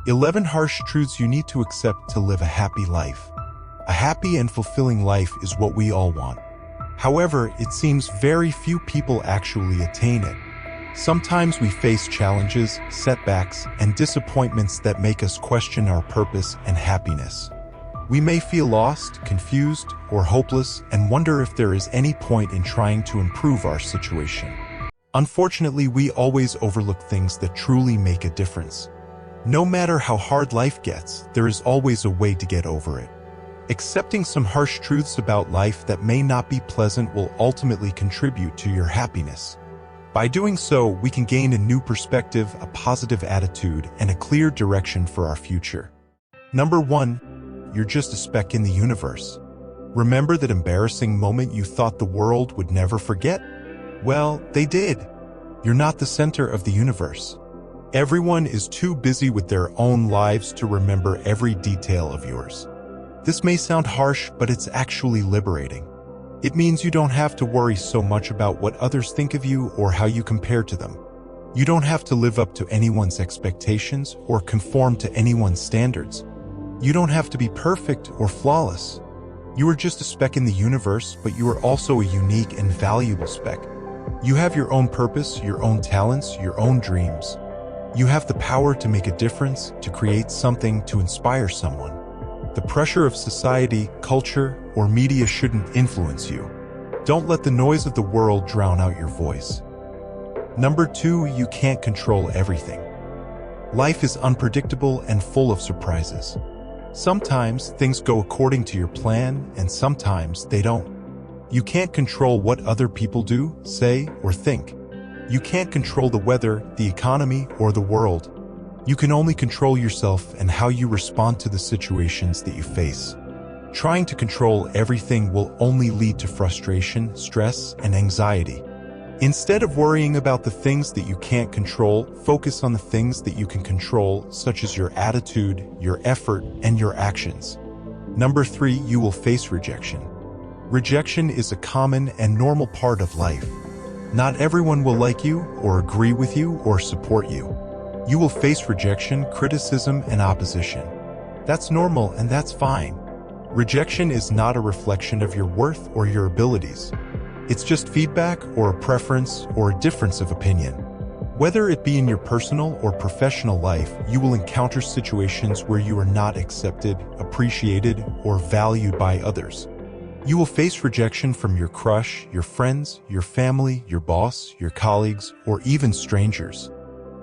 11 harsh truths you need to accept to live a happy life. A happy and fulfilling life is what we all want. However, it seems very few people actually attain it. Sometimes we face challenges, setbacks, and disappointments that make us question our purpose and happiness. We may feel lost, confused, or hopeless and wonder if there is any point in trying to improve our situation. Unfortunately, we always overlook things that truly make a difference. No matter how hard life gets, there is always a way to get over it. Accepting some harsh truths about life that may not be pleasant will ultimately contribute to your happiness. By doing so, we can gain a new perspective, a positive attitude, and a clear direction for our future. Number 1, you're just a speck in the universe. Remember that embarrassing moment you thought the world would never forget? Well, they did. You're not the center of the universe. Everyone is too busy with their own lives to remember every detail of yours. This may sound harsh, but it's actually liberating. It means you don't have to worry so much about what others think of you or how you compare to them. You don't have to live up to anyone's expectations or conform to anyone's standards. You don't have to be perfect or flawless. You are just a speck in the universe, but you are also a unique and valuable speck. You have your own purpose, your own talents, your own dreams. You have the power to make a difference, to create something, to inspire someone. The pressure of society, culture, or media shouldn't influence you. Don't let the noise of the world drown out your voice. Number 2, you can't control everything. Life is unpredictable and full of surprises. Sometimes things go according to your plan, and sometimes they don't. You can't control what other people do, say, or think. You can't control the weather, the economy, or the world. You can only control yourself and how you respond to the situations that you face. Trying to control everything will only lead to frustration, stress, and anxiety. Instead of worrying about the things that you can't control, focus on the things that you can control, such as your attitude, your effort, and your actions. Number 3, you will face rejection. Rejection is a common and normal part of life. Not everyone will like you, or agree with you, or support you. You will face rejection, criticism, and opposition. That's normal and that's fine. Rejection is not a reflection of your worth or your abilities. It's just feedback or a preference or a difference of opinion. Whether it be in your personal or professional life, you will encounter situations where you are not accepted, appreciated, or valued by others. You will face rejection from your crush, your friends, your family, your boss, your colleagues, or even strangers.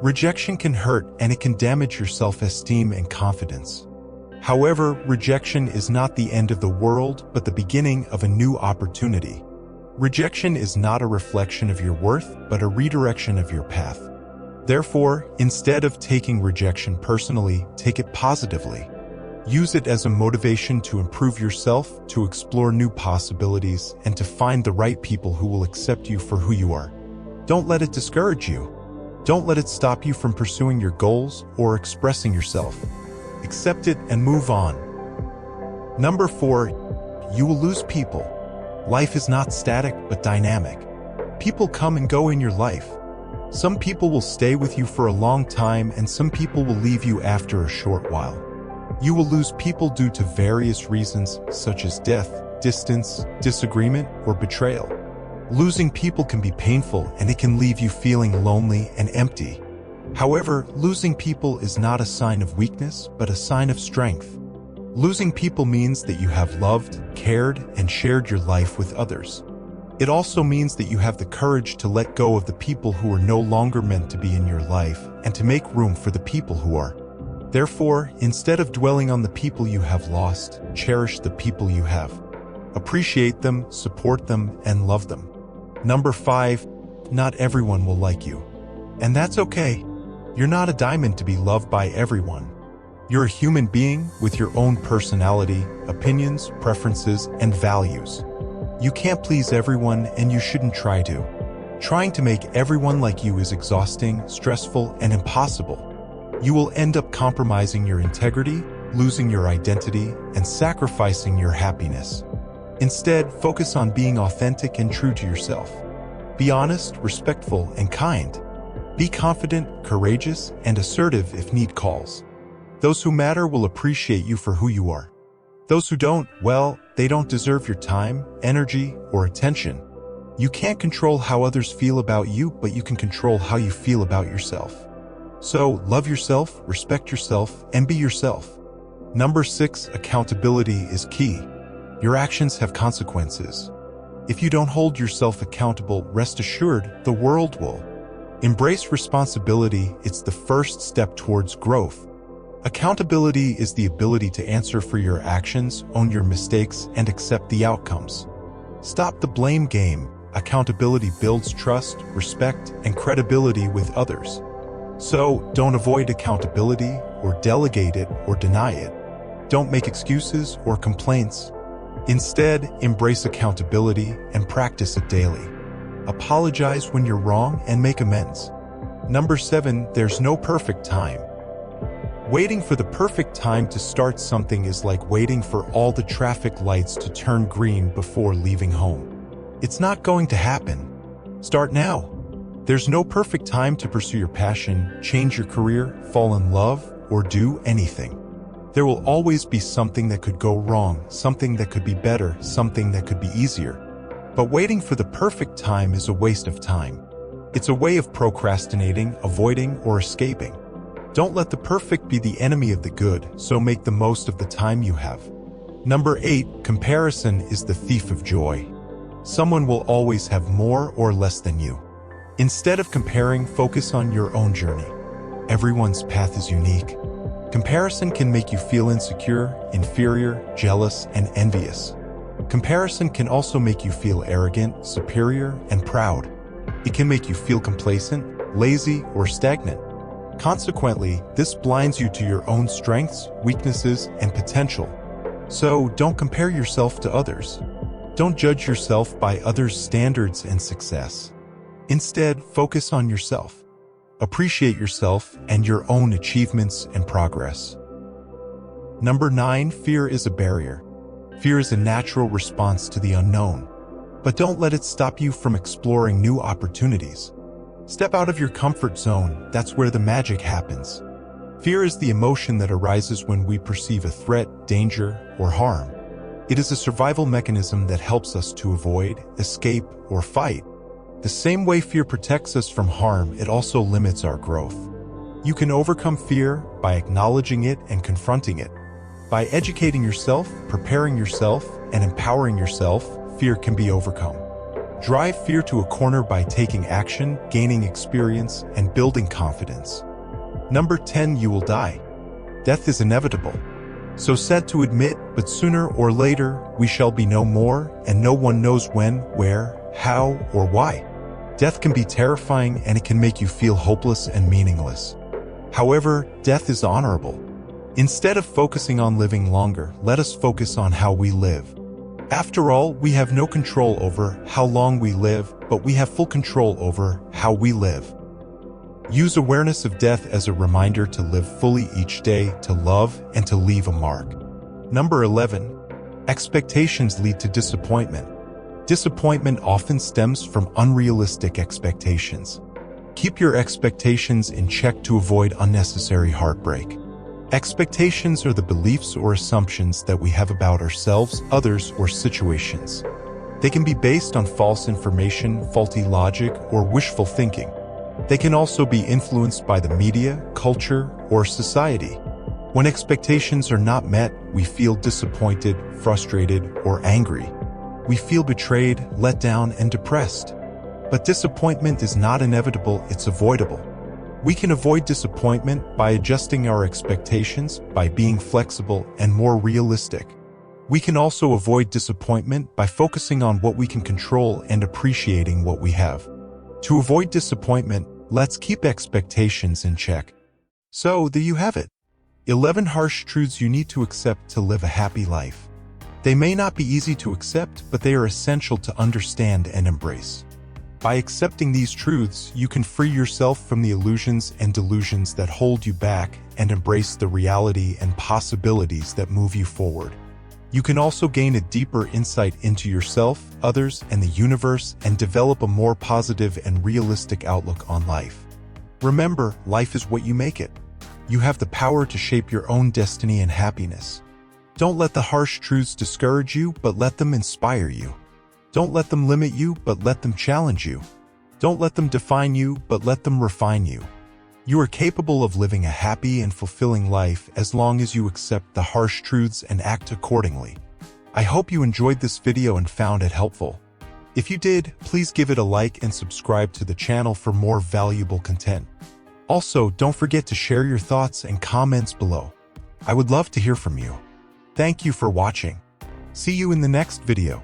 Rejection can hurt and it can damage your self-esteem and confidence. However, rejection is not the end of the world, but the beginning of a new opportunity. Rejection is not a reflection of your worth, but a redirection of your path. Therefore, instead of taking rejection personally, take it positively. Use it as a motivation to improve yourself, to explore new possibilities, and to find the right people who will accept you for who you are. Don't let it discourage you. Don't let it stop you from pursuing your goals or expressing yourself. Accept it and move on. Number 4, you will lose people. Life is not static but dynamic. People come and go in your life. Some people will stay with you for a long time and some people will leave you after a short while. You will lose people due to various reasons such as death, distance, disagreement, or betrayal. Losing people can be painful and it can leave you feeling lonely and empty. However, losing people is not a sign of weakness, but a sign of strength. Losing people means that you have loved, cared, and shared your life with others. It also means that you have the courage to let go of the people who are no longer meant to be in your life and to make room for the people who are. Therefore, instead of dwelling on the people you have lost, cherish the people you have. Appreciate them, support them, and love them. Number 5, not everyone will like you. And that's okay. You're not a diamond to be loved by everyone. You're a human being with your own personality, opinions, preferences, and values. You can't please everyone and you shouldn't try to. Trying to make everyone like you is exhausting, stressful, and impossible. You will end up compromising your integrity, losing your identity, and sacrificing your happiness. Instead, focus on being authentic and true to yourself. Be honest, respectful, and kind. Be confident, courageous, and assertive if need calls. Those who matter will appreciate you for who you are. Those who don't, well, they don't deserve your time, energy, or attention. You can't control how others feel about you, but you can control how you feel about yourself. So, love yourself, respect yourself, and be yourself. Number 6, accountability is key. Your actions have consequences. If you don't hold yourself accountable, rest assured, the world will. Embrace responsibility, it's the first step towards growth. Accountability is the ability to answer for your actions, own your mistakes, and accept the outcomes. Stop the blame game. Accountability builds trust, respect, and credibility with others. So, don't avoid accountability, or delegate it, or deny it. Don't make excuses or complaints. Instead, embrace accountability and practice it daily. Apologize when you're wrong and make amends. Number 7, there's no perfect time. Waiting for the perfect time to start something is like waiting for all the traffic lights to turn green before leaving home. It's not going to happen. Start now. There's no perfect time to pursue your passion, change your career, fall in love, or do anything. There will always be something that could go wrong, something that could be better, something that could be easier. But waiting for the perfect time is a waste of time. It's a way of procrastinating, avoiding, or escaping. Don't let the perfect be the enemy of the good, so make the most of the time you have. Number 8, comparison is the thief of joy. Someone will always have more or less than you. Instead of comparing, focus on your own journey. Everyone's path is unique. Comparison can make you feel insecure, inferior, jealous, and envious. Comparison can also make you feel arrogant, superior, and proud. It can make you feel complacent, lazy, or stagnant. Consequently, this blinds you to your own strengths, weaknesses, and potential. So, don't compare yourself to others. Don't judge yourself by others' standards and success. Instead, focus on yourself. Appreciate yourself and your own achievements and progress. Number 9, fear is a barrier. Fear is a natural response to the unknown. But don't let it stop you from exploring new opportunities. Step out of your comfort zone, that's where the magic happens. Fear is the emotion that arises when we perceive a threat, danger, or harm. It is a survival mechanism that helps us to avoid, escape, or fight. The same way fear protects us from harm, it also limits our growth. You can overcome fear by acknowledging it and confronting it. By educating yourself, preparing yourself, and empowering yourself, fear can be overcome. Drive fear to a corner by taking action, gaining experience, and building confidence. Number 10, you will die. Death is inevitable. So sad to admit, but sooner or later, we shall be no more, and no one knows when, where, how, or why. Death can be terrifying and it can make you feel hopeless and meaningless. However, death is honorable. Instead of focusing on living longer, let us focus on how we live. After all, we have no control over how long we live, but we have full control over how we live. Use awareness of death as a reminder to live fully each day, to love, and to leave a mark. Number 11. Expectations lead to disappointment. Disappointment often stems from unrealistic expectations. Keep your expectations in check to avoid unnecessary heartbreak. Expectations are the beliefs or assumptions that we have about ourselves, others, or situations. They can be based on false information, faulty logic, or wishful thinking. They can also be influenced by the media, culture, or society. When expectations are not met, we feel disappointed, frustrated, or angry. We feel betrayed, let down, and depressed. But disappointment is not inevitable, it's avoidable. We can avoid disappointment by adjusting our expectations, by being flexible and more realistic. We can also avoid disappointment by focusing on what we can control and appreciating what we have. To avoid disappointment, let's keep expectations in check. So, there you have it. 11 harsh truths you need to accept to live a happy life. They may not be easy to accept, but they are essential to understand and embrace. By accepting these truths, you can free yourself from the illusions and delusions that hold you back and embrace the reality and possibilities that move you forward. You can also gain a deeper insight into yourself, others, and the universe, and develop a more positive and realistic outlook on life. Remember, life is what you make it. You have the power to shape your own destiny and happiness. Don't let the harsh truths discourage you, but let them inspire you. Don't let them limit you, but let them challenge you. Don't let them define you, but let them refine you. You are capable of living a happy and fulfilling life as long as you accept the harsh truths and act accordingly. I hope you enjoyed this video and found it helpful. If you did, please give it a like and subscribe to the channel for more valuable content. Also, don't forget to share your thoughts and comments below. I would love to hear from you. Thank you for watching. See you in the next video.